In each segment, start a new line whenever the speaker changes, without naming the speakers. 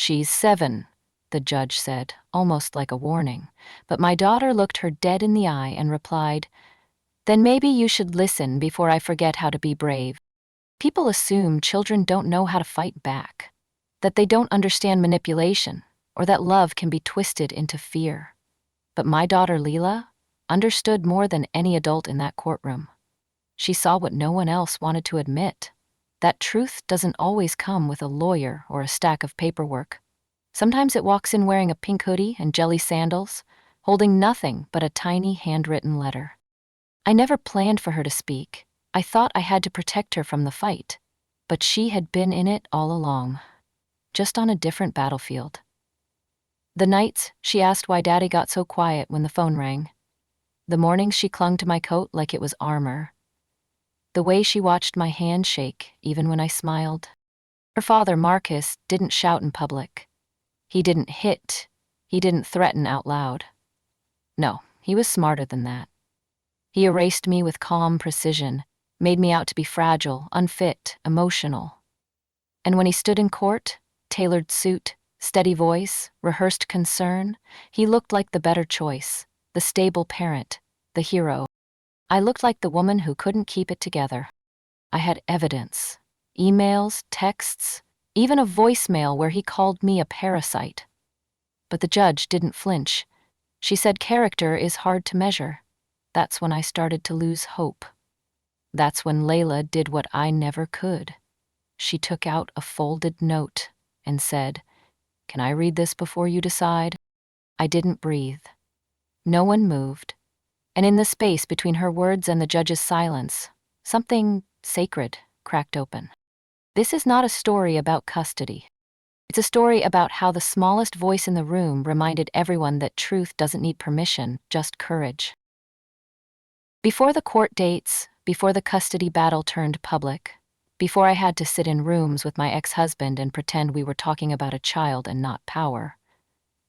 "She's 7, the judge said, almost like a warning. But my daughter looked her dead in the eye and replied, "Then maybe you should listen before I forget how to be brave." People assume children don't know how to fight back, that they don't understand manipulation, or that love can be twisted into fear. But my daughter Leela understood more than any adult in that courtroom. She saw what no one else wanted to admit. That truth doesn't always come with a lawyer or a stack of paperwork. Sometimes it walks in wearing a pink hoodie and jelly sandals, holding nothing but a tiny handwritten letter. I never planned for her to speak. I thought I had to protect her from the fight. But she had been in it all along, just on a different battlefield. The nights, she asked why Daddy got so quiet when the phone rang. The mornings she clung to my coat like it was armor. The way she watched my hand shake, even when I smiled. Her father, Marcus, didn't shout in public. He didn't hit. He didn't threaten out loud. No, he was smarter than that. He erased me with calm precision, made me out to be fragile, unfit, emotional. And when he stood in court, tailored suit, steady voice, rehearsed concern, he looked like the better choice, the stable parent, the hero. I looked like the woman who couldn't keep it together. I had evidence, emails, texts, even a voicemail where he called me a parasite. But the judge didn't flinch. She said character is hard to measure. That's when I started to lose hope. That's when Layla did what I never could. She took out a folded note and said, "Can I read this before you decide?" I didn't breathe. No one moved. And in the space between her words and the judge's silence, something sacred cracked open. This is not a story about custody. It's a story about how the smallest voice in the room reminded everyone that truth doesn't need permission, just courage. Before the court dates, before the custody battle turned public, before I had to sit in rooms with my ex-husband and pretend we were talking about a child and not power,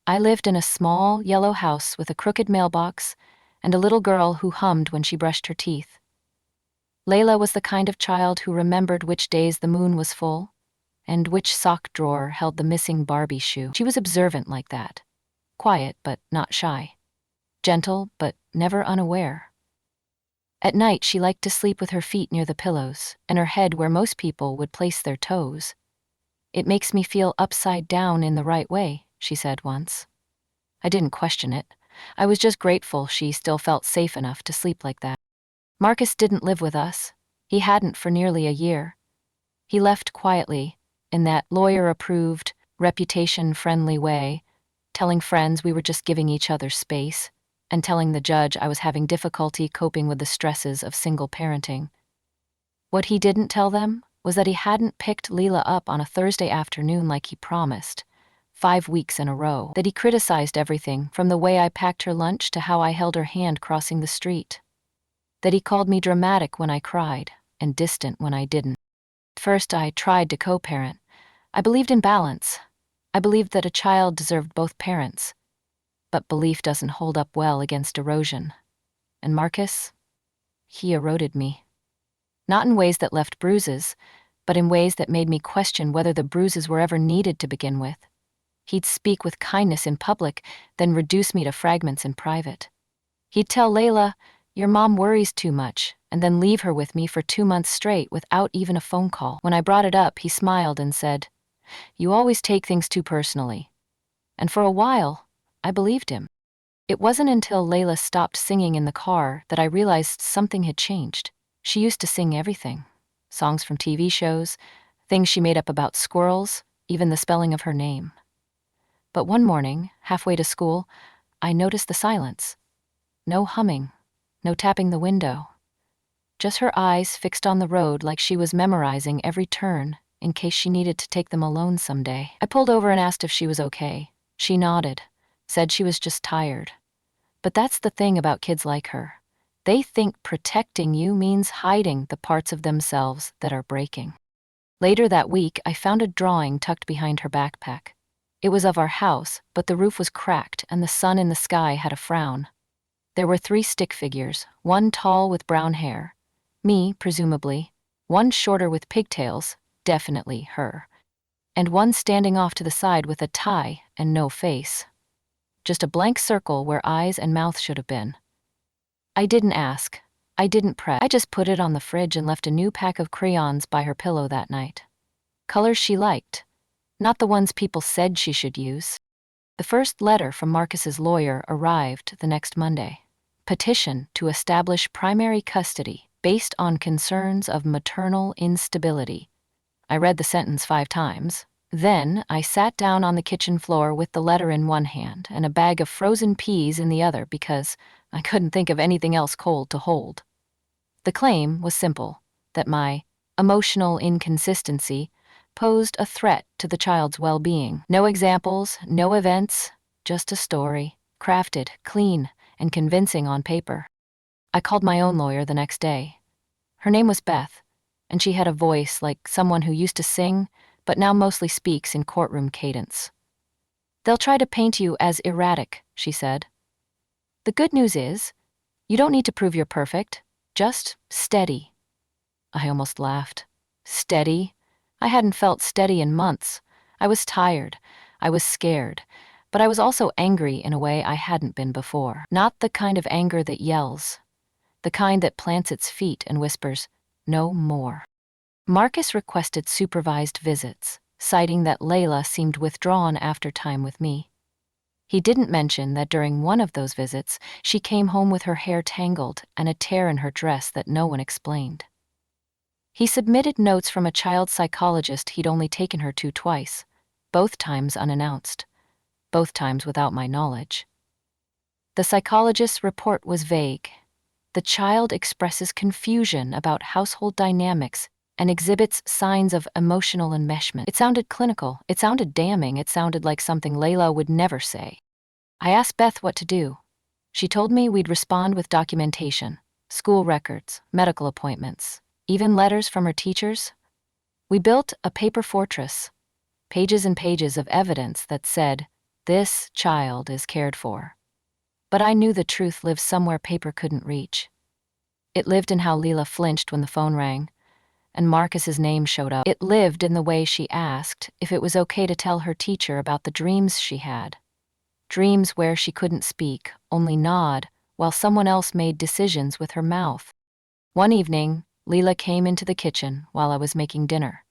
I lived in a small, yellow house with a crooked mailbox and a little girl who hummed when she brushed her teeth. Layla was the kind of child who remembered which days the moon was full and which sock drawer held the missing Barbie shoe. She was observant like that, quiet but not shy, gentle but never unaware. At night, she liked to sleep with her feet near the pillows and her head where most people would place their toes. "It makes me feel upside down in the right way," she said once. I didn't question it. I was just grateful she still felt safe enough to sleep like that. Marcus didn't live with us. He hadn't for nearly a year. He left quietly, in that lawyer-approved, reputation-friendly way, telling friends we were just giving each other space, and telling the judge I was having difficulty coping with the stresses of single parenting. What he didn't tell them was that he hadn't picked Leela up on a Thursday afternoon like he promised, 5 weeks in a row, that he criticized everything from the way I packed her lunch to how I held her hand crossing the street, that he called me dramatic when I cried and distant when I didn't. At first, I tried to co-parent. I believed in balance. I believed that a child deserved both parents. But belief doesn't hold up well against erosion. And Marcus? He eroded me. Not in ways that left bruises, but in ways that made me question whether the bruises were ever needed to begin with. He'd speak with kindness in public, then reduce me to fragments in private. He'd tell Layla, "Your mom worries too much," and then leave her with me for 2 months straight without even a phone call. When I brought it up, he smiled and said, "You always take things too personally." And for a while, I believed him. It wasn't until Layla stopped singing in the car that I realized something had changed. She used to sing everything. Songs from TV shows, things she made up about squirrels, even the spelling of her name. But one morning, halfway to school, I noticed the silence. No humming, no tapping the window. Just her eyes fixed on the road like she was memorizing every turn in case she needed to take them alone someday. I pulled over and asked if she was okay. She nodded, said she was just tired. But that's the thing about kids like her. They think protecting you means hiding the parts of themselves that are breaking. Later that week, I found a drawing tucked behind her backpack. It was of our house, but the roof was cracked and the sun in the sky had a frown. There were 3 stick figures, one tall with brown hair, me, presumably, one shorter with pigtails, definitely her. and one standing off to the side with a tie and no face. Just a blank circle where eyes and mouth should have been. I didn't ask. I didn't press. I just put it on the fridge and left a new pack of crayons by her pillow that night. Colors she liked, not the ones people said she should use. The first letter from Marcus's lawyer arrived the next Monday. Petition to establish primary custody based on concerns of maternal instability. I read the sentence 5 times. Then I sat down on the kitchen floor with the letter in one hand and a bag of frozen peas in the other because I couldn't think of anything else cold to hold. The claim was simple, that my emotional inconsistency posed a threat to the child's well-being. No examples, no events, just a story, crafted, clean, and convincing on paper. I called my own lawyer the next day. Her name was Beth, and she had a voice like someone who used to sing, but now mostly speaks in courtroom cadence. "They'll try to paint you as erratic," she said. "The good news is, you don't need to prove you're perfect, just steady." I almost laughed. Steady? I hadn't felt steady in months. I was tired. I was scared. But I was also angry in a way I hadn't been before. Not the kind of anger that yells. The kind that plants its feet and whispers, "No more." Marcus requested supervised visits, citing that Layla seemed withdrawn after time with me. He didn't mention that during one of those visits, she came home with her hair tangled and a tear in her dress that no one explained. He submitted notes from a child psychologist he'd only taken her to twice, both times unannounced, both times without my knowledge. The psychologist's report was vague. The child expresses confusion about household dynamics and exhibits signs of emotional enmeshment. It sounded clinical, it sounded damning, it sounded like something Layla would never say. I asked Beth what to do. She told me we'd respond with documentation, school records, medical appointments, even letters from her teachers. We built a paper fortress, pages and pages of evidence that said, "This child is cared for." But I knew the truth lived somewhere paper couldn't reach. It lived in how Leela flinched when the phone rang, and Marcus's name showed up. It lived in the way she asked if it was okay to tell her teacher about the dreams she had. Dreams where she couldn't speak, only nod, while someone else made decisions with her mouth. One evening, Leela came into the kitchen while I was making dinner.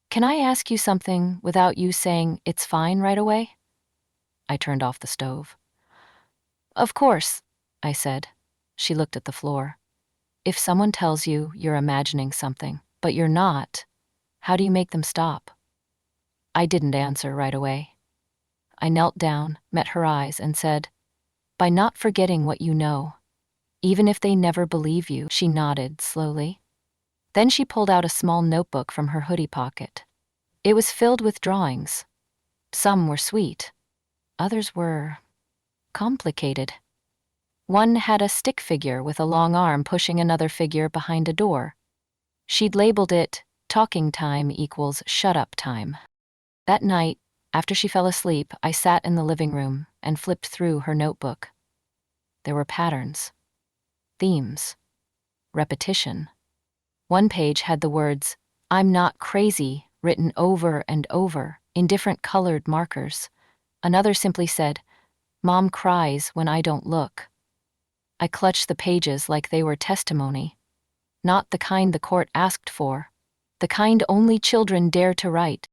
"Can I ask you something without you saying it's fine right away?" I turned off the stove. "Of course," I said. She looked at the floor. "If someone tells you you're imagining something, but you're not, how do you make them stop?" I didn't answer right away. I knelt down, met her eyes, and said, "By not forgetting what you know, even if they never believe you." She nodded slowly. Then she pulled out a small notebook from her hoodie pocket. It was filled with drawings. Some were sweet. Others were complicated. One had a stick figure with a long arm pushing another figure behind a door. She'd labeled it, "Talking time equals shut up time." That night, after she fell asleep, I sat in the living room and flipped through her notebook. There were patterns, themes, repetition. One page had the words, "I'm not crazy," written over and over in different colored markers. Another simply said, "Mom cries when I don't look." I clutched the pages like they were testimony. Not the kind the court asked for, the kind only children dare to write.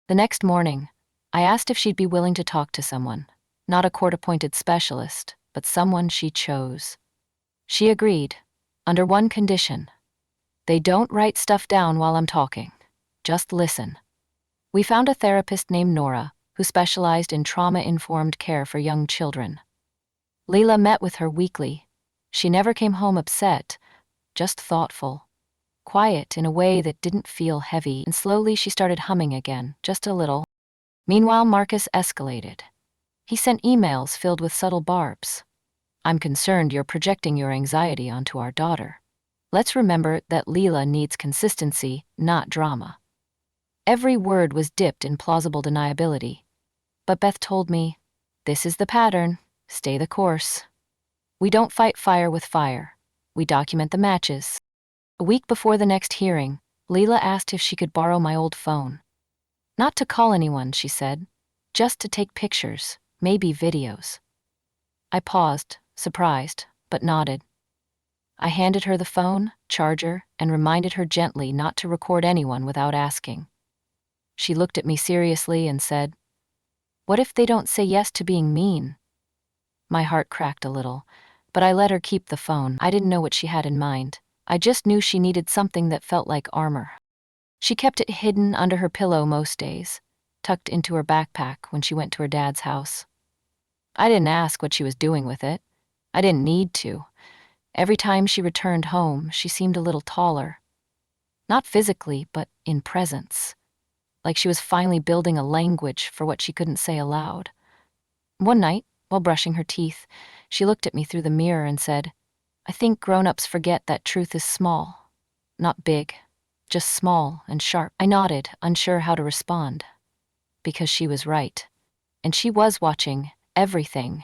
The next morning, I asked if she'd be willing to talk to someone, not a court-appointed specialist, but someone she chose. She agreed, under one condition. They don't write stuff down while I'm talking. Just listen. We found a therapist named Nora, who specialized in trauma-informed care for young children. Leela met with her weekly. She never came home upset, just thoughtful. Quiet in a way that didn't feel heavy, and slowly she started humming again, just a little. Meanwhile, Marcus escalated. He sent emails filled with subtle barbs. "I'm concerned you're projecting your anxiety onto our daughter. Let's remember that Leela needs consistency, not drama." Every word was dipped in plausible deniability. But Beth told me, "This is the pattern. Stay the course. We don't fight fire with fire. We document the matches." A week before the next hearing, Leela asked if she could borrow my old phone. Not to call anyone, she said. Just to take pictures, maybe videos. I paused, surprised, but nodded. I handed her the phone, charger, and reminded her gently not to record anyone without asking. She looked at me seriously and said, "What if they don't say yes to being mean?" My heart cracked a little, but I let her keep the phone. I didn't know what she had in mind. I just knew she needed something that felt like armor. She kept it hidden under her pillow most days, tucked into her backpack when she went to her dad's house. I didn't ask what she was doing with it. I didn't need to. Every time she returned home, she seemed a little taller. Not physically, but in presence. Like she was finally building a language for what she couldn't say aloud. One night, while brushing her teeth, she looked at me through the mirror and said, "I think grown-ups forget that truth is small. Not big, just small and sharp." I nodded, unsure how to respond. Because she was right. And she was watching everything.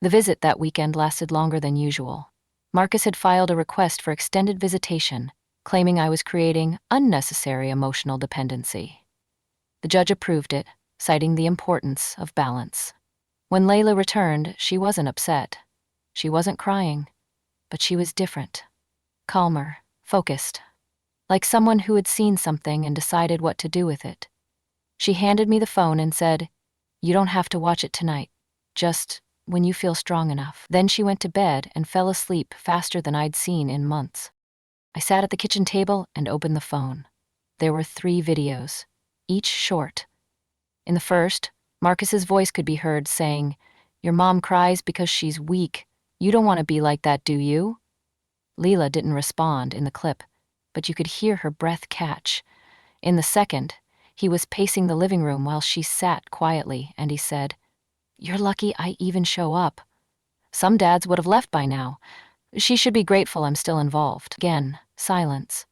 The visit that weekend lasted longer than usual. Marcus had filed a request for extended visitation, claiming I was creating unnecessary emotional dependency. The judge approved it, citing the importance of balance. When Layla returned, she wasn't upset. She wasn't crying, but she was different. Calmer, focused. Like someone who had seen something and decided what to do with it. She handed me the phone and said, "You don't have to watch it tonight. Just when you feel strong enough." Then she went to bed and fell asleep faster than I'd seen in months. I sat at the kitchen table and opened the phone. There were 3 videos, each short. In the first, Marcus's voice could be heard saying, "Your mom cries because she's weak. You don't want to be like that, do you?" Leela didn't respond in the clip, but you could hear her breath catch. In the second, he was pacing the living room while she sat quietly, and he said, "You're lucky I even show up. Some dads would have left by now. She should be grateful I'm still involved." Again, silence.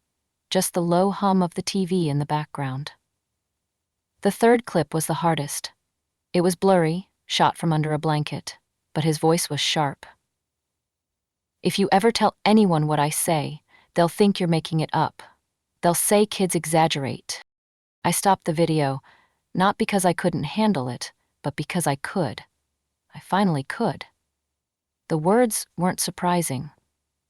Just the low hum of the TV in the background. The third clip was the hardest. It was blurry, shot from under a blanket, but his voice was sharp. "If you ever tell anyone what I say, they'll think you're making it up. They'll say kids exaggerate." I stopped the video, not because I couldn't handle it, but because I could. I finally could. The words weren't surprising,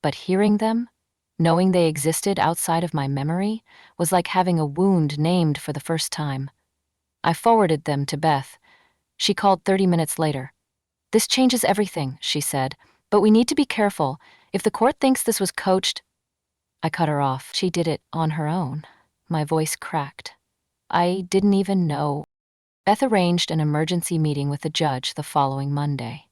but hearing them, knowing they existed outside of my memory, was like having a wound named for the first time. I forwarded them to Beth. She called 30 minutes later. "This changes everything," she said, "but we need to be careful. If the court thinks this was coached—" I cut her off. She did it on her own. My voice cracked. I didn't even know. Beth arranged an emergency meeting with the judge the following Monday.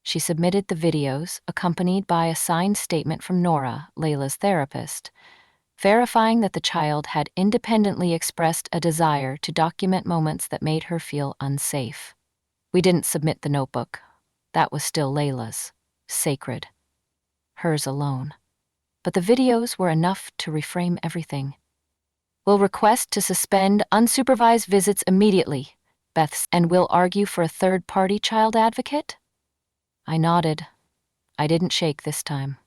She submitted the videos, accompanied by a signed statement from Nora, Layla's therapist, verifying that the child had independently expressed a desire to document moments that made her feel unsafe. We didn't submit the notebook. That was still Layla's. Sacred. Hers alone. But the videos were enough to reframe everything. "We'll request to suspend unsupervised visits immediately," Beth, "and we'll argue for a third-party child advocate?" I nodded. I didn't shake this time.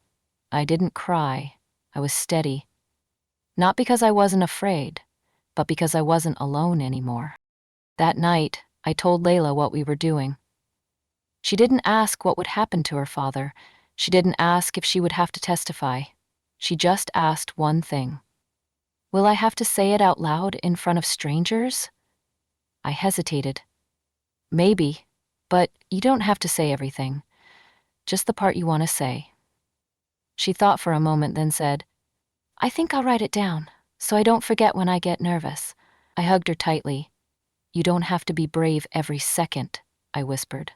I didn't cry. I was steady. Not because I wasn't afraid, but because I wasn't alone anymore. That night, I told Layla what we were doing. She didn't ask what would happen to her father. She didn't ask if she would have to testify. She just asked one thing. "Will I have to say it out loud in front of strangers?" I hesitated. "Maybe, but you don't have to say everything. Just the part you want to say." She thought for a moment, then said, "I think I'll write it down, so I don't forget when I get nervous." I hugged her tightly. "You don't have to be brave every second," I whispered.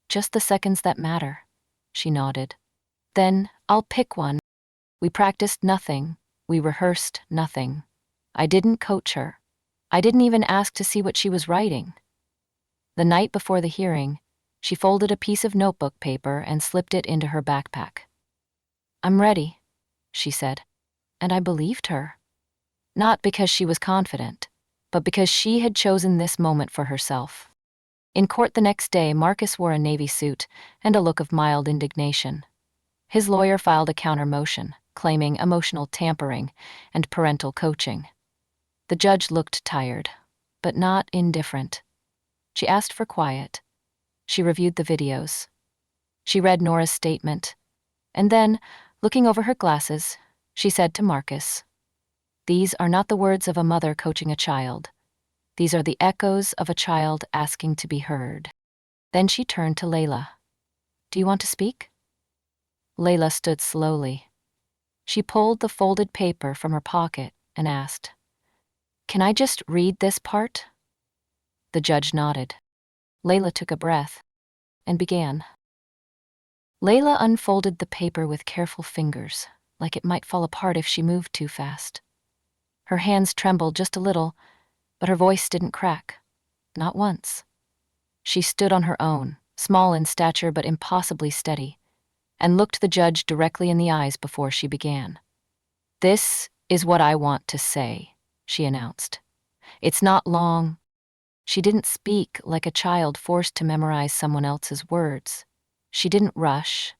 "Just the seconds that matter." She nodded. "Then I'll pick one." We practiced nothing. We rehearsed nothing. I didn't coach her. I didn't even ask to see what she was writing. The night before the hearing, she folded a piece of notebook paper and slipped it into her backpack. "I'm ready," she said, and I believed her. Not because she was confident, but because she had chosen this moment for herself. In court the next day, Marcus wore a navy suit and a look of mild indignation. His lawyer filed a counter motion, claiming emotional tampering and parental coaching. The judge looked tired. but not indifferent. She asked for quiet. She reviewed the videos. She read Nora's statement. And then, looking over her glasses, she said to Marcus, "These are not the words of a mother coaching a child. These are the echoes of a child asking to be heard." Then she turned to Layla. "Do you want to speak?" Layla stood slowly. She pulled the folded paper from her pocket and asked, "Can I just read this part?" The judge nodded. Layla took a breath and began. Layla unfolded the paper with careful fingers, like it might fall apart if she moved too fast. Her hands trembled just a little, but her voice didn't crack. Not once. She stood on her own, small in stature but impossibly steady, and looked the judge directly in the eyes before she began. "This is what I want to say," she announced. "It's not long." She didn't speak like a child forced to memorize someone else's words. She didn't rush.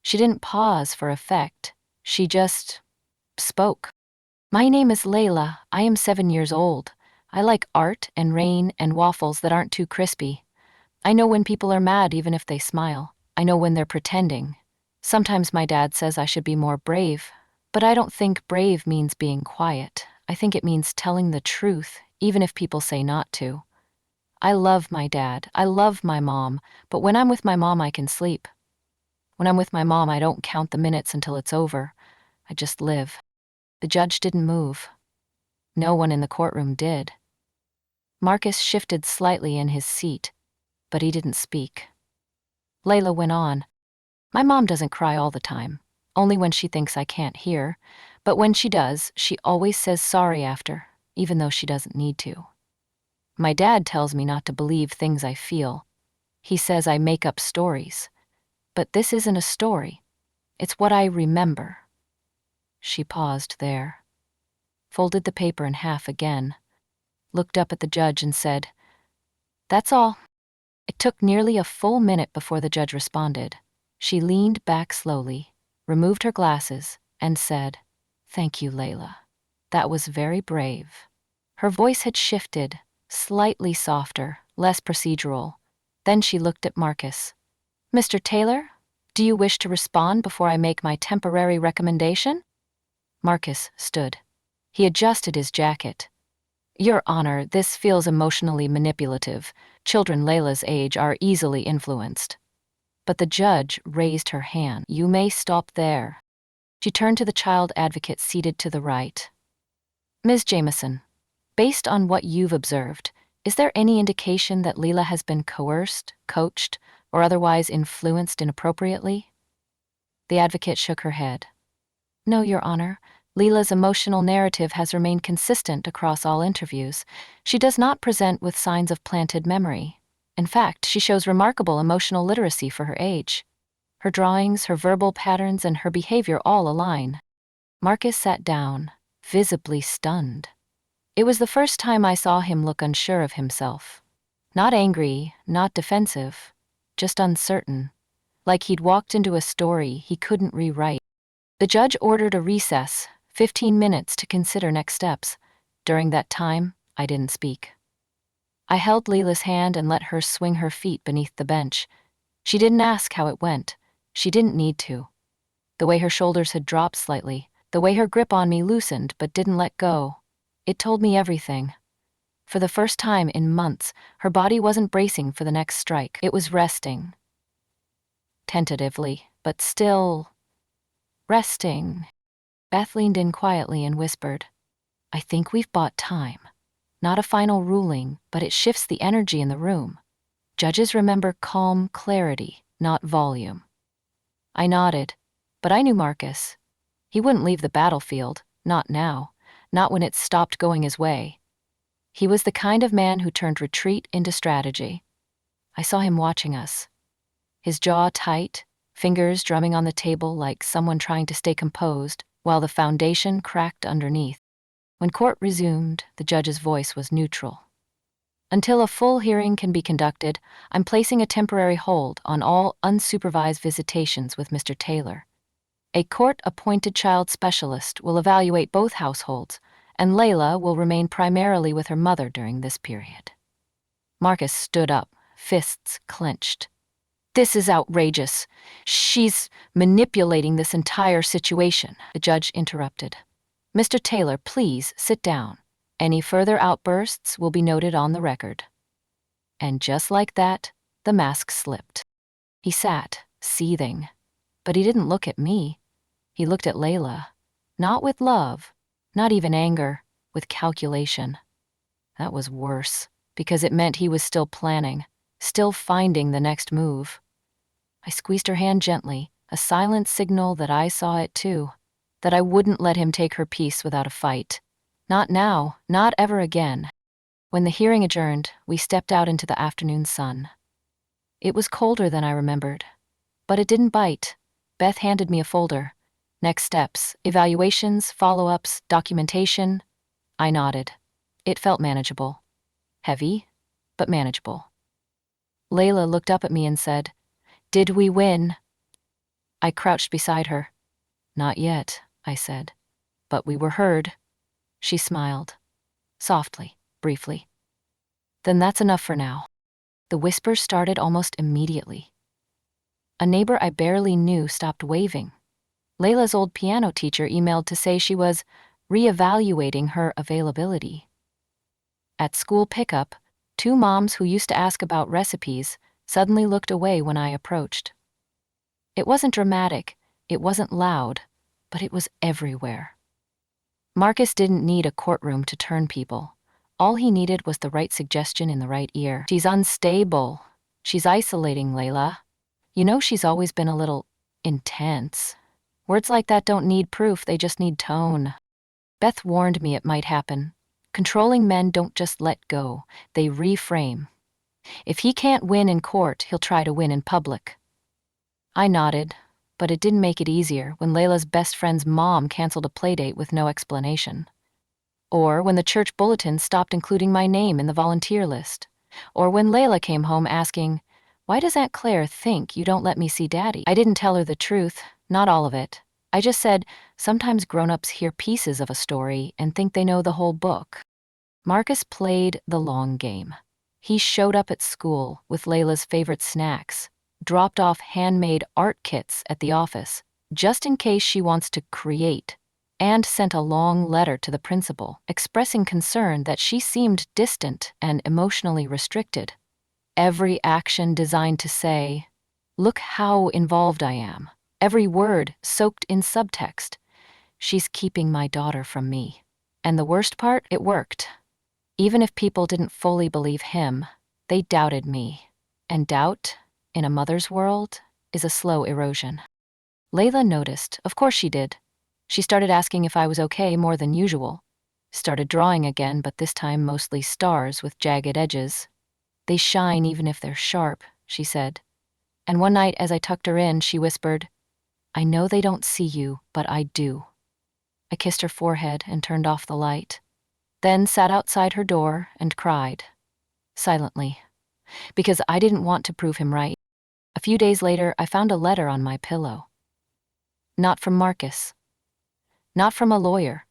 She didn't pause for effect. She just spoke. "My name is Layla. I am 7 years old. I like art and rain and waffles that aren't too crispy. I know when people are mad even if they smile. I know when they're pretending. Sometimes my dad says I should be more brave, but I don't think brave means being quiet. I think it means telling the truth, even if people say not to. I love my dad. I love my mom, but when I'm with my mom, I can sleep. When I'm with my mom, I don't count the minutes until it's over. I just live." The judge didn't move. No one in the courtroom did. Marcus shifted slightly in his seat, but he didn't speak. Layla went on. "My mom doesn't cry all the time, only when she thinks I can't hear, but when she does, she always says sorry after, even though she doesn't need to. My dad tells me not to believe things I feel. He says I make up stories. But this isn't a story. It's what I remember." She paused there, folded the paper in half again, looked up at the judge and said, "That's all." It took nearly a full minute before the judge responded. She leaned back slowly, removed her glasses, and said, "Thank you, Layla. That was very brave." Her voice had shifted, slightly softer, less procedural. Then she looked at Marcus. "Mr. Taylor, do you wish to respond before I make my temporary recommendation?" Marcus stood. He adjusted his jacket. "Your Honor, this feels emotionally manipulative. Children Layla's age are easily influenced." But the judge raised her hand. "You may stop there." She turned to the child advocate seated to the right. "Ms. Jameson, based on what you've observed, is there any indication that Layla has been coerced, coached, or otherwise influenced inappropriately?" The advocate shook her head. "No, Your Honor. Layla's emotional narrative has remained consistent across all interviews. She does not present with signs of planted memory. In fact, she shows remarkable emotional literacy for her age. Her drawings, her verbal patterns, and her behavior all align." Marcus sat down, visibly stunned. It was the first time I saw him look unsure of himself. Not angry, not defensive, just uncertain, like he'd walked into a story he couldn't rewrite. The judge ordered a recess, 15 minutes to consider next steps. During that time, I didn't speak. I held Layla's hand and let her swing her feet beneath the bench. She didn't ask how it went. She didn't need to. The way her shoulders had dropped slightly, the way her grip on me loosened but didn't let go, it told me everything. For the first time in months, her body wasn't bracing for the next strike. It was resting. Tentatively, but still resting. Beth leaned in quietly and whispered, "I think we've bought time. Not a final ruling, but it shifts the energy in the room. Judges remember calm clarity, not volume." I nodded, but I knew Marcus. He wouldn't leave the battlefield, not now, not when it stopped going his way. He was the kind of man who turned retreat into strategy. I saw him watching us, his jaw tight, fingers drumming on the table like someone trying to stay composed, while the foundation cracked underneath. When court resumed, the judge's voice was neutral. "Until a full hearing can be conducted, I'm placing a temporary hold on all unsupervised visitations with Mr. Taylor. A court-appointed child specialist will evaluate both households, and Layla will remain primarily with her mother during this period. Marcus stood up, fists clenched. This is outrageous. She's manipulating this entire situation, the judge interrupted. Mr. Taylor, please sit down. Any further outbursts will be noted on the record. And just like that, the mask slipped. He sat, seething. But he didn't look at me. He looked at Layla. Not with love, not even anger, with calculation. That was worse, because it meant he was still planning, still finding the next move. I squeezed her hand gently, a silent signal that I saw it too, that I wouldn't let him take her peace without a fight. Not now, not ever again. When the hearing adjourned, we stepped out into the afternoon sun. It was colder than I remembered, but it didn't bite. Beth handed me a folder. Next steps, evaluations, follow-ups, documentation. I nodded. It felt manageable. Heavy, but manageable. Layla looked up at me and said, "Did we win?" I crouched beside her. "Not yet," I said. "But we were heard." She smiled. Softly, briefly. "Then that's enough for now." The whispers started almost immediately. A neighbor I barely knew stopped waving. Layla's old piano teacher emailed to say she was reevaluating her availability. At school pickup, 2 moms who used to ask about recipes suddenly looked away when I approached. It wasn't dramatic, it wasn't loud, but it was everywhere. Marcus didn't need a courtroom to turn people. All he needed was the right suggestion in the right ear. "She's unstable. She's isolating, Layla. You know she's always been a little intense." Words like that don't need proof, they just need tone. Beth warned me it might happen. Controlling men don't just let go, they reframe. If he can't win in court, he'll try to win in public. I nodded, but it didn't make it easier when Layla's best friend's mom canceled a playdate with no explanation. Or when the church bulletin stopped including my name in the volunteer list. Or when Layla came home asking, "Why does Aunt Claire think you don't let me see Daddy?" I didn't tell her the truth, not all of it. I just said, sometimes grown-ups hear pieces of a story and think they know the whole book. Marcus played the long game. He showed up at school with Layla's favorite snacks, dropped off handmade art kits at the office, just in case she wants to create, and sent a long letter to the principal, expressing concern that she seemed distant and emotionally restricted. Every action designed to say, "Look how involved I am." Every word soaked in subtext. She's keeping my daughter from me. And the worst part, it worked. Even if people didn't fully believe him, they doubted me. And doubt, in a mother's world, is a slow erosion. Layla noticed, of course she did. She started asking if I was okay more than usual. Started drawing again, but this time mostly stars with jagged edges. "They shine even if they're sharp," she said. And one night as I tucked her in, she whispered, "I know they don't see you, but I do." I kissed her forehead and turned off the light. Then sat outside her door and cried. Silently. Because I didn't want to prove him right. A few days later, I found a letter on my pillow. Not from Marcus. Not from a lawyer.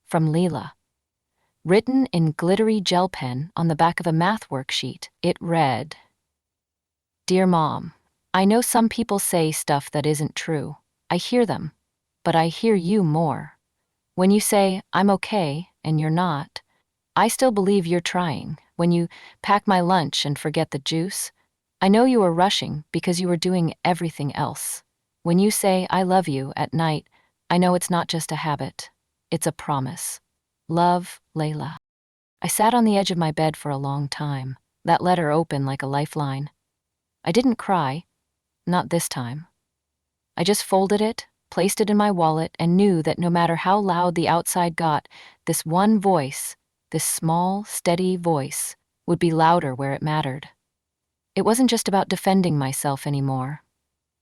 From Leela. Written in glittery gel pen on the back of a math worksheet, it read, "Dear Mom, I know some people say stuff that isn't true. I hear them, but I hear you more. When you say, 'I'm okay,' and you're not, I still believe you're trying. When you pack my lunch and forget the juice, I know you were rushing because you were doing everything else. When you say, 'I love you' at night, I know it's not just a habit. It's a promise. Love, Layla." I sat on the edge of my bed for a long time, that letter open like a lifeline. I didn't cry. Not this time. I just folded it, placed it in my wallet, and knew that no matter how loud the outside got, this one voice, this small, steady voice, would be louder where it mattered. It wasn't just about defending myself anymore.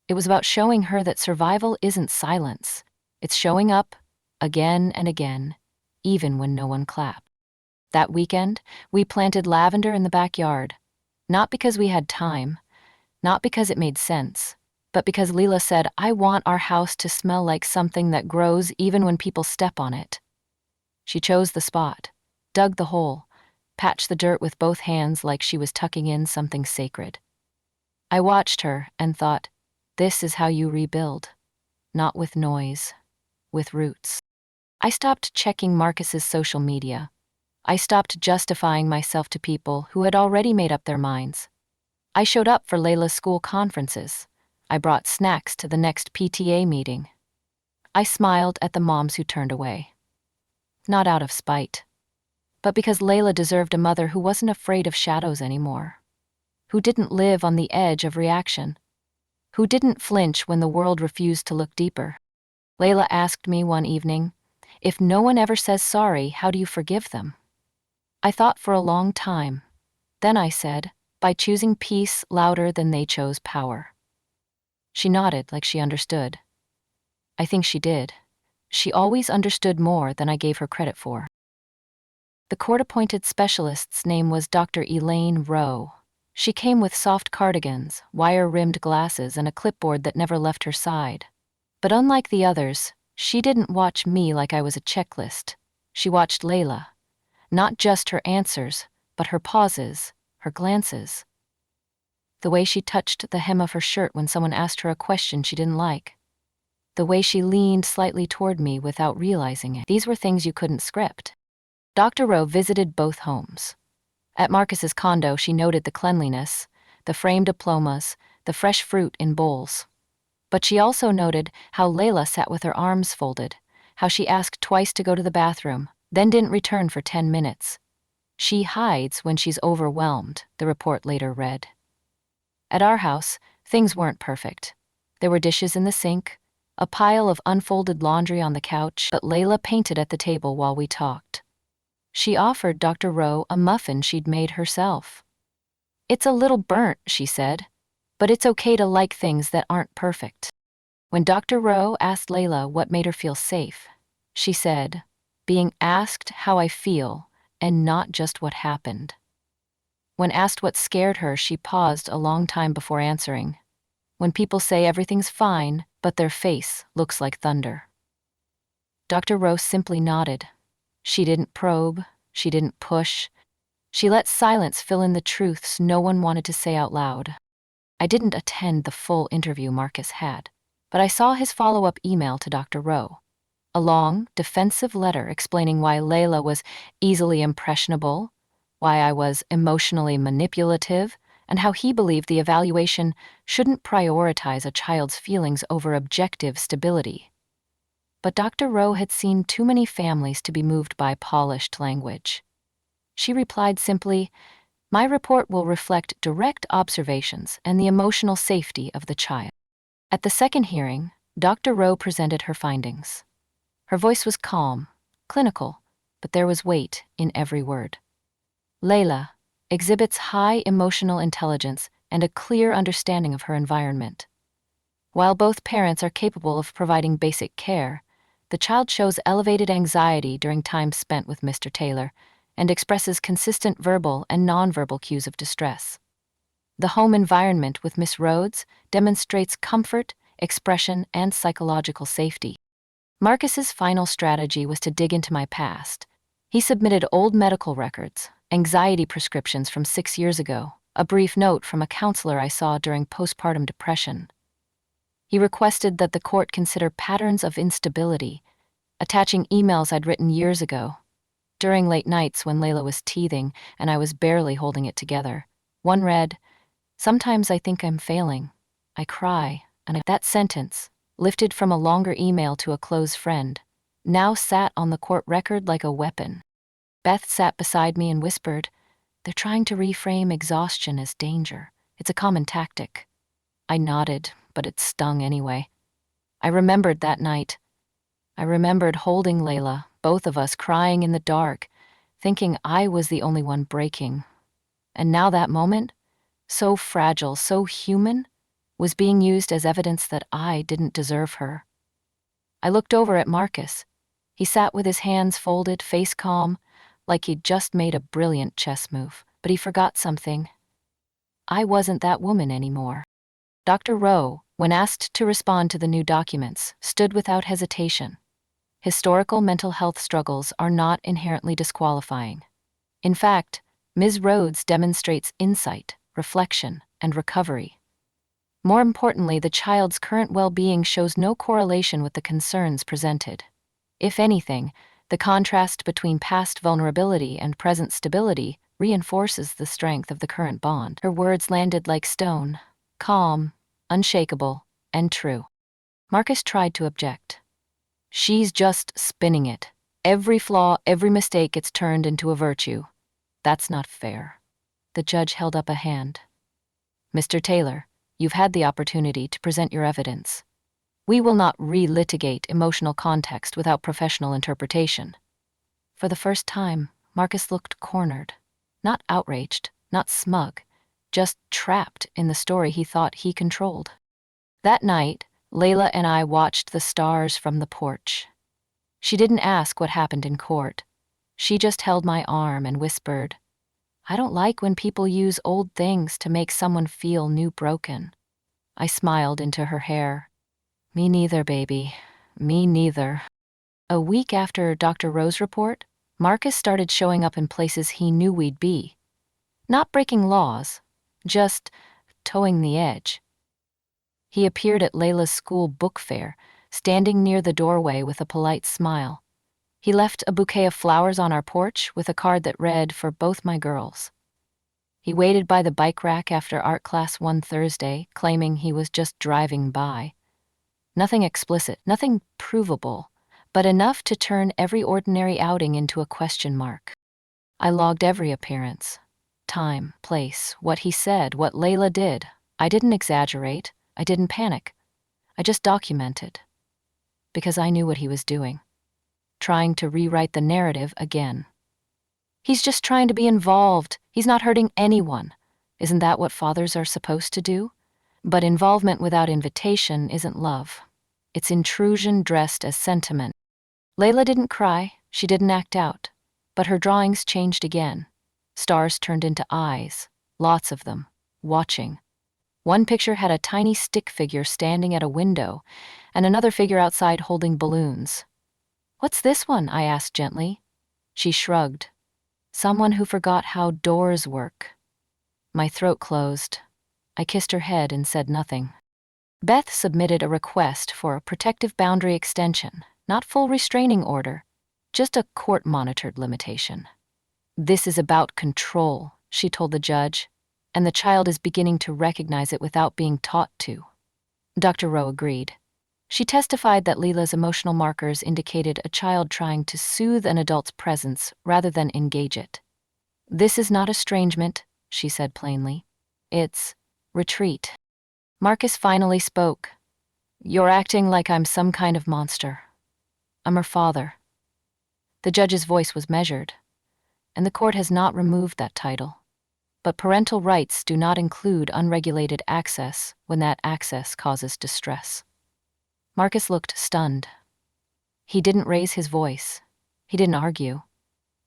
It was about showing her that survival isn't silence. It's showing up, again and again, even when no one clapped. That weekend, we planted lavender in the backyard. Not because we had time, not because it made sense, but because Leela said, "I want our house to smell like something that grows even when people step on it." She chose the spot, dug the hole, patched the dirt with both hands like she was tucking in something sacred. I watched her and thought, this is how you rebuild. Not with noise, with roots. I stopped checking Marcus's social media. I stopped justifying myself to people who had already made up their minds. I showed up for Layla's school conferences. I brought snacks to the next PTA meeting. I smiled at the moms who turned away. Not out of spite, but because Layla deserved a mother who wasn't afraid of shadows anymore, who didn't live on the edge of reaction, who didn't flinch when the world refused to look deeper. Layla asked me one evening, if no one ever says sorry, how do you forgive them? I thought for a long time. Then I said, by choosing peace louder than they chose power. She nodded like she understood. I think she did. She always understood more than I gave her credit for. The court-appointed specialist's name was Dr. Elaine Rowe. She came with soft cardigans, wire-rimmed glasses, and a clipboard that never left her side. But unlike the others, she didn't watch me like I was a checklist. She watched Layla. Not just her answers, but her pauses, her glances. The way she touched the hem of her shirt when someone asked her a question she didn't like. The way she leaned slightly toward me without realizing it. These were things you couldn't script. Dr. Rowe visited both homes. At Marcus's condo, she noted the cleanliness, the framed diplomas, the fresh fruit in bowls. But she also noted how Layla sat with her arms folded, how she asked twice to go to the bathroom, then didn't return for 10 minutes. She hides when she's overwhelmed, the report later read. At our house, things weren't perfect. There were dishes in the sink, a pile of unfolded laundry on the couch, but Layla painted at the table while we talked. She offered Dr. Rowe a muffin she'd made herself. It's a little burnt, she said, but it's okay to like things that aren't perfect. When Dr. Rowe asked Layla what made her feel safe, she said, being asked how I feel and not just what happened. When asked what scared her, she paused a long time before answering. When people say everything's fine, but their face looks like thunder. Dr. Rowe simply nodded. She didn't probe, she didn't push. She let silence fill in the truths no one wanted to say out loud. I didn't attend the full interview Marcus had, but I saw his follow-up email to Dr. Rowe. A long, defensive letter explaining why Layla was easily impressionable, why I was emotionally manipulative, and how he believed the evaluation shouldn't prioritize a child's feelings over objective stability. But Dr. Rowe had seen too many families to be moved by polished language. She replied simply, "My report will reflect direct observations and the emotional safety of the child." At the second hearing, Dr. Rowe presented her findings. Her voice was calm, clinical, but there was weight in every word. Layla exhibits high emotional intelligence and a clear understanding of her environment. While both parents are capable of providing basic care, the child shows elevated anxiety during time spent with Mr. Taylor and expresses consistent verbal and nonverbal cues of distress. The home environment with Miss Rhodes demonstrates comfort, expression, and psychological safety. Marcus's final strategy was to dig into my past. He submitted old medical records, anxiety prescriptions from 6 years ago, a brief note from a counselor I saw during postpartum depression. He requested that the court consider patterns of instability, attaching emails I'd written years ago. During late nights when Layla was teething and I was barely holding it together, one read, "Sometimes I think I'm failing. I cry," and that sentence, lifted from a longer email to a close friend, now sat on the court record like a weapon. Beth sat beside me and whispered, "They're trying to reframe exhaustion as danger. It's a common tactic." I nodded, but it stung anyway. I remembered that night. I remembered holding Layla, both of us crying in the dark, thinking I was the only one breaking. And now that moment, so fragile, so human, was being used as evidence that I didn't deserve her. I looked over at Marcus. He sat with his hands folded, face calm, like he'd just made a brilliant chess move. But he forgot something. I wasn't that woman anymore. Dr. Rowe, when asked to respond to the new documents, stood without hesitation. Historical mental health struggles are not inherently disqualifying. In fact, Ms. Rhodes demonstrates insight, reflection, and recovery. More importantly, the child's current well-being shows no correlation with the concerns presented. If anything, the contrast between past vulnerability and present stability reinforces the strength of the current bond. Her words landed like stone, calm, unshakable, and true. Marcus tried to object. She's just spinning it. Every flaw, every mistake gets turned into a virtue. That's not fair. The judge held up a hand. Mr. Taylor, you've had the opportunity to present your evidence. We will not relitigate emotional context without professional interpretation. For the first time, Marcus looked cornered. Not outraged, not smug, just trapped in the story he thought he controlled. That night, Layla and I watched the stars from the porch. She didn't ask what happened in court. She just held my arm and whispered, "I don't like when people use old things to make someone feel new broken." I smiled into her hair. Me neither, baby. Me neither. A week after Dr. Rowe's report, Marcus started showing up in places he knew we'd be. Not breaking laws, just towing the edge. He appeared at Layla's school book fair, standing near the doorway with a polite smile. He left a bouquet of flowers on our porch with a card that read, "For both my girls." He waited by the bike rack after art class one Thursday, claiming he was just driving by. Nothing explicit, nothing provable, but enough to turn every ordinary outing into a question mark. I logged every appearance. Time, place, what he said, what Layla did. I didn't exaggerate. I didn't panic. I just documented. Because I knew what he was doing. Trying to rewrite the narrative again. He's just trying to be involved. He's not hurting anyone. Isn't that what fathers are supposed to do? But involvement without invitation isn't love. It's intrusion dressed as sentiment. Layla didn't cry, she didn't act out. But her drawings changed again. Stars turned into eyes, lots of them, watching. One picture had a tiny stick figure standing at a window, and another figure outside holding balloons. "What's this one?" I asked gently. She shrugged. "Someone who forgot how doors work." My throat closed. I kissed her head and said nothing. Beth submitted a request for a protective boundary extension, not full restraining order, just a court-monitored limitation. "This is about control," she told the judge, "and the child is beginning to recognize it without being taught to." Dr. Rowe agreed. She testified that Leela's emotional markers indicated a child trying to soothe an adult's presence rather than engage it. "This is not estrangement," she said plainly. "It's retreat." Marcus finally spoke. "You're acting like I'm some kind of monster. I'm her father." The judge's voice was measured, and the court has not removed that title. But parental rights do not include unregulated access when that access causes distress. Marcus looked stunned. He didn't raise his voice. He didn't argue.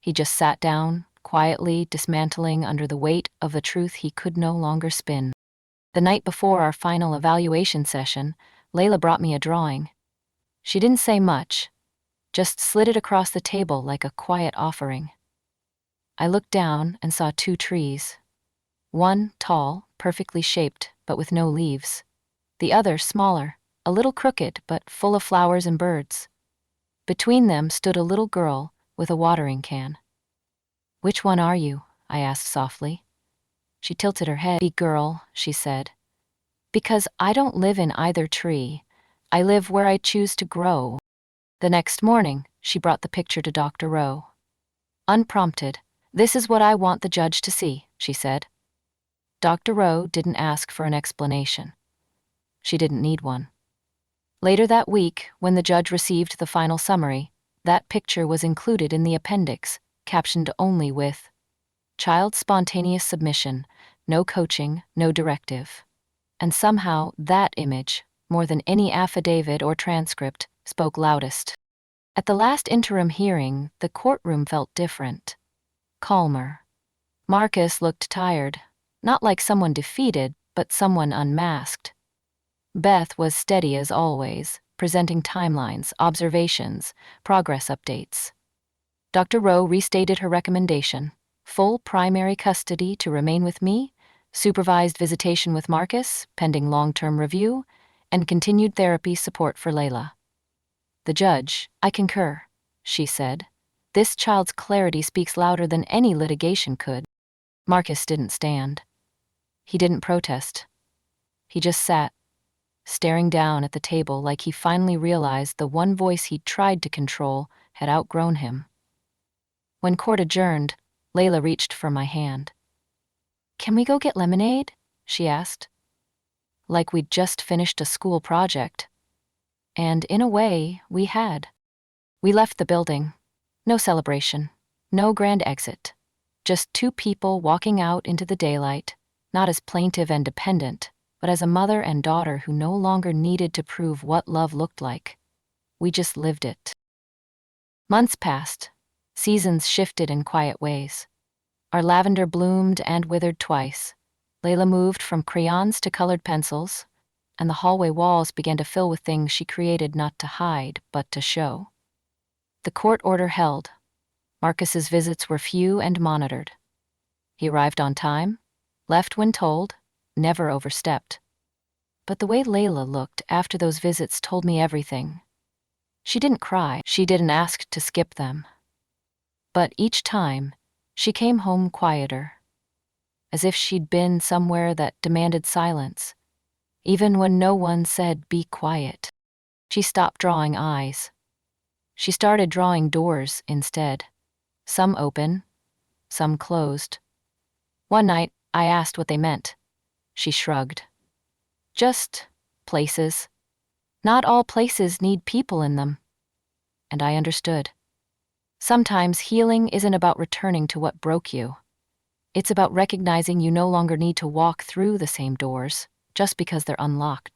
He just sat down, quietly dismantling under the weight of the truth he could no longer spin. The night before our final evaluation session, Layla brought me a drawing. She didn't say much, just slid it across the table like a quiet offering. I looked down and saw two trees. One tall, perfectly shaped, but with no leaves. The other smaller, a little crooked, but full of flowers and birds. Between them stood a little girl with a watering can. "Which one are you?" I asked softly. She tilted her head. "Big girl," she said. "Because I don't live in either tree. I live where I choose to grow." The next morning, she brought the picture to Dr. Rowe. Unprompted, "This is what I want the judge to see," she said. Dr. Rowe didn't ask for an explanation. She didn't need one. Later that week, when the judge received the final summary, that picture was included in the appendix, captioned only with, "Child spontaneous submission, no coaching, no directive." And somehow that image, more than any affidavit or transcript, spoke loudest. At the last interim hearing, the courtroom felt different. Calmer. Marcus looked tired, not like someone defeated, but someone unmasked. Beth was steady as always, presenting timelines, observations, progress updates. Dr. Rowe restated her recommendation: full primary custody to remain with me, supervised visitation with Marcus, pending long-term review, and continued therapy support for Layla. The judge: "I concur," she said. "This child's clarity speaks louder than any litigation could." Marcus didn't stand. He didn't protest. He just sat, staring down at the table like he finally realized the one voice he'd tried to control had outgrown him. When court adjourned, Layla reached for my hand. "Can we go get lemonade?" she asked. Like we'd just finished a school project. And in a way, we had. We left the building. No celebration. No grand exit. Just two people walking out into the daylight, not as plaintive and dependent, but as a mother and daughter who no longer needed to prove what love looked like. We just lived it. Months passed. Seasons shifted in quiet ways. Our lavender bloomed and withered twice. Layla moved from crayons to colored pencils, and the hallway walls began to fill with things she created not to hide, but to show. The court order held. Marcus's visits were few and monitored. He arrived on time, left when told, never overstepped. But the way Layla looked after those visits told me everything. She didn't cry, she didn't ask to skip them. But each time, she came home quieter, as if she'd been somewhere that demanded silence. Even when no one said, "Be quiet," she stopped drawing eyes. She started drawing doors instead, some open, some closed. One night, I asked what they meant. She shrugged. "Just places. Not all places need people in them." And I understood. Sometimes healing isn't about returning to what broke you. It's about recognizing you no longer need to walk through the same doors just because they're unlocked.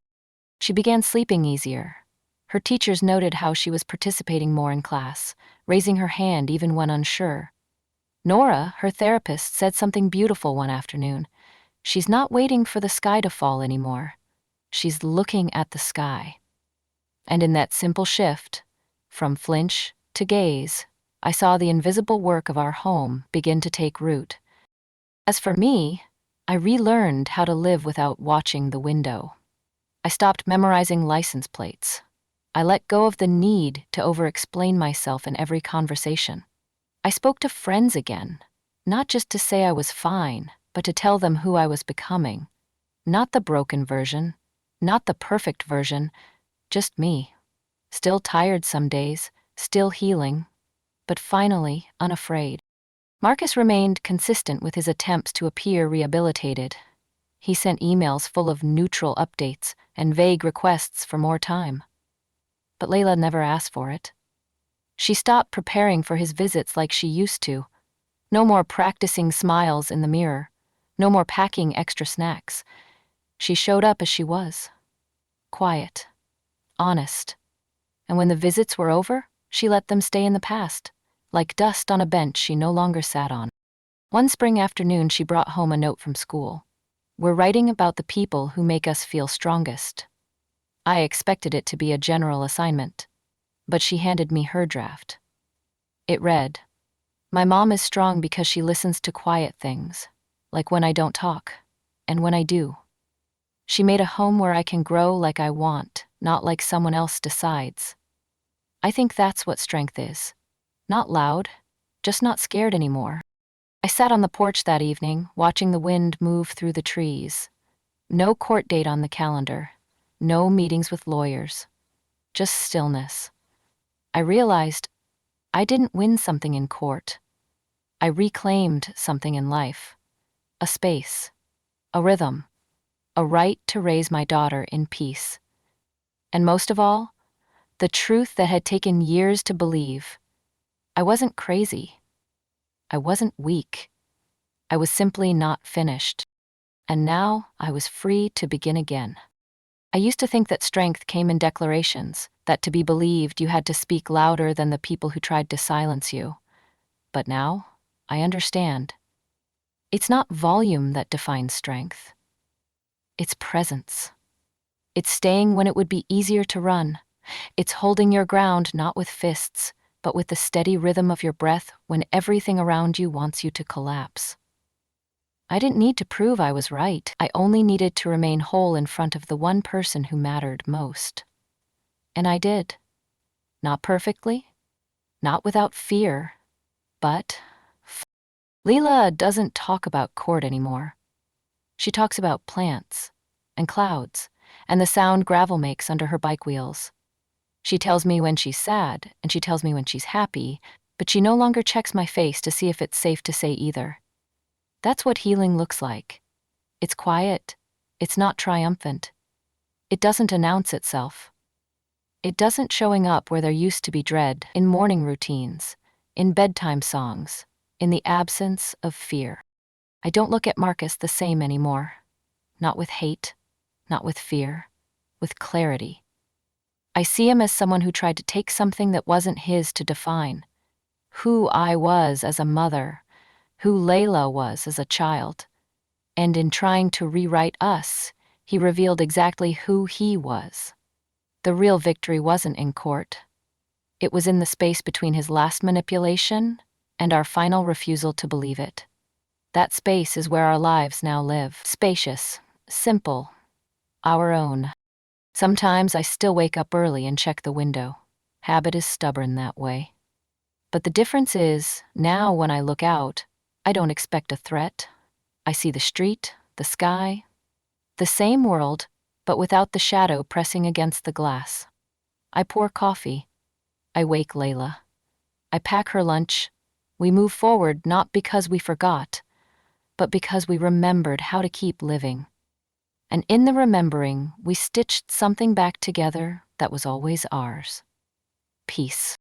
She began sleeping easier. Her teachers noted how she was participating more in class, raising her hand even when unsure. Nora, her therapist, said something beautiful one afternoon. She's not waiting for the sky to fall anymore. She's looking at the sky. And in that simple shift, from flinch to gaze, I saw the invisible work of our home begin to take root. As for me, I relearned how to live without watching the window. I stopped memorizing license plates. I let go of the need to over-explain myself in every conversation. I spoke to friends again, not just to say I was fine, but to tell them who I was becoming. Not the broken version, not the perfect version, just me. Still tired some days, still healing, but finally unafraid. Marcus remained consistent with his attempts to appear rehabilitated. He sent emails full of neutral updates and vague requests for more time. But Layla never asked for it. She stopped preparing for his visits like she used to. No more practicing smiles in the mirror. No more packing extra snacks. She showed up as she was. Quiet. Honest. And when the visits were over, she let them stay in the past, like dust on a bench she no longer sat on. One spring afternoon, she brought home a note from school. "We're writing about the people who make us feel strongest." I expected it to be a general assignment, but she handed me her draft. It read, "My mom is strong because she listens to quiet things, like when I don't talk, and when I do. She made a home where I can grow like I want, not like someone else decides." I think that's what strength is. Not loud, just not scared anymore. I sat on the porch that evening, watching the wind move through the trees. No court date on the calendar. No meetings with lawyers. Just stillness. I realized I didn't win something in court. I reclaimed something in life. A space. A rhythm. A right to raise my daughter in peace. And most of all, the truth that had taken years to believe. I wasn't crazy. I wasn't weak. I was simply not finished. And now I was free to begin again. I used to think that strength came in declarations, that to be believed you had to speak louder than the people who tried to silence you. But now, I understand. It's not volume that defines strength. It's presence. It's staying when it would be easier to run, It's holding your ground not with fists, but with the steady rhythm of your breath when everything around you wants you to collapse. I didn't need to prove I was right. I only needed to remain whole in front of the one person who mattered most. And I did. Not perfectly, not without fear, but Leela doesn't talk about court anymore. She talks about plants and clouds and the sound gravel makes under her bike wheels. She tells me when she's sad and she tells me when she's happy, but she no longer checks my face to see if it's safe to say either. That's what healing looks like. It's quiet. It's not triumphant. It doesn't announce itself. It doesn't showing up where there used to be dread, in morning routines, in bedtime songs, in the absence of fear. I don't look at Marcus the same anymore. Not with hate, not with fear, with clarity. I see him as someone who tried to take something that wasn't his to define. Who I was as a mother, who Layla was as a child. And in trying to rewrite us, he revealed exactly who he was. The real victory wasn't in court. It was in the space between his last manipulation and our final refusal to believe it. That space is where our lives now live. Spacious, simple, our own. Sometimes I still wake up early and check the window. Habit is stubborn that way. But the difference is, now when I look out, I don't expect a threat. I see the street, the sky, the same world, but without the shadow pressing against the glass. I pour coffee. I wake Layla. I pack her lunch. We move forward not because we forgot, but because we remembered how to keep living. And in the remembering, we stitched something back together that was always ours. Peace.